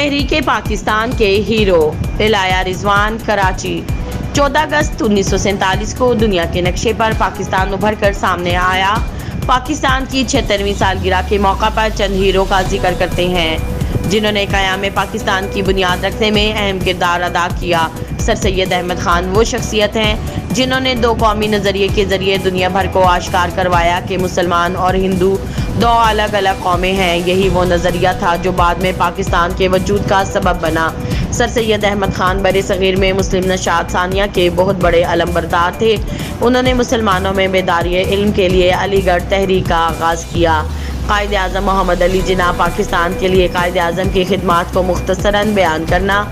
تحریک پاکستان کے ہیرو الیاہ رضوان کراچی 14 اگست 1947 کو دنیا کے نقشے پر پاکستان ابھر کر سامنے آیا۔ پاکستان کی 76ویں سالگرہ کے موقع پر چند ہیرو کا ذکر کرتے ہیں جنہوں نے قیام پاکستان کی بنیاد رکھنے میں اہم کردار ادا کیا۔ سر سید احمد خان وہ شخصیت ہیں جنہوں نے دو قومی نظریے کے ذریعے دنیا بھر کو آشکار کروایا کہ مسلمان اور ہندو دو الگ الگ قومیں ہیں۔ یہی وہ نظریہ تھا جو بعد میں پاکستان کے وجود کا سبب بنا۔ سر سید احمد خان بر صغیر میں مسلم نشاط ثانیہ کے بہت بڑے علمبردار تھے۔ انہوں نے مسلمانوں میں بیداری علم کے لیے علی گڑھ تحریک کا آغاز کیا۔ قائد اعظم محمد علی جناح پاکستان کے لیے قائد اعظم کی خدمات کو مختصراً بیان کرنا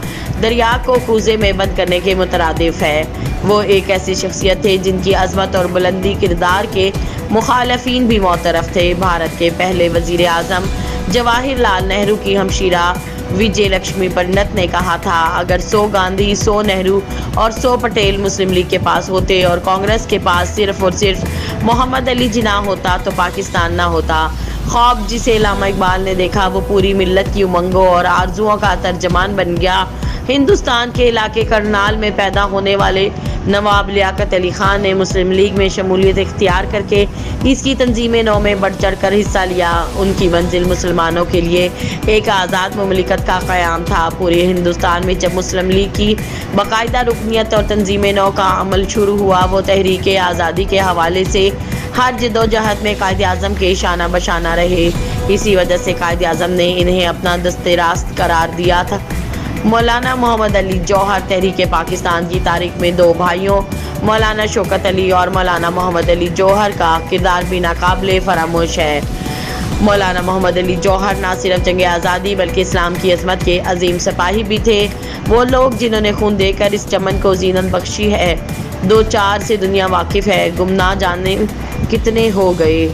دریا کو کوزے میں بند کرنے کے مترادف ہے۔ وہ ایک ایسی شخصیت تھے جن کی عظمت اور بلندی کردار کے مخالفین بھی معترف تھے۔ بھارت کے پہلے وزیر اعظم جواہر لال نہرو کی ہمشیرہ وجے لکشمی پنڈت نے کہا تھا، اگر 100 گاندھی، 100 نہرو اور 100 پٹیل مسلم لیگ کے پاس ہوتے اور کانگریس کے پاس صرف اور صرف محمد علی جناح ہوتا تو پاکستان نہ ہوتا۔ خواب جسے علامہ اقبال نے دیکھا وہ پوری ملت کی امنگوں اور آرزوؤں کا ترجمان بن گیا۔ ہندوستان کے علاقے کرنال میں پیدا ہونے والے نواب لیاقت علی خان نے مسلم لیگ میں شمولیت اختیار کر کے اس کی تنظیم نو میں بڑھ چڑھ کر حصہ لیا۔ ان کی منزل مسلمانوں کے لیے ایک آزاد مملکت کا قیام تھا۔ پورے ہندوستان میں جب مسلم لیگ کی باقاعدہ رکنیت اور تنظیم نو کا عمل شروع ہوا، وہ تحریک آزادی کے حوالے سے ہر جدوجہد میں قائد اعظم کے شانہ بشانہ رہے۔ اسی وجہ سے قائد اعظم نے انہیں اپنا دست راست قرار دیا تھا۔ مولانا محمد علی جوہر تحریک پاکستان کی تاریخ میں دو بھائیوں مولانا شوکت علی اور مولانا محمد علی جوہر کا کردار بھی ناقابل فراموش ہے۔ مولانا محمد علی جوہر نہ صرف جنگ آزادی بلکہ اسلام کی عظمت کے عظیم سپاہی بھی تھے۔ وہ لوگ جنہوں نے خون دے کر اس چمن کو زینت بخشی ہے، دو چار سے دنیا واقف ہے، گم نہ جانے کتنے ہو گئے۔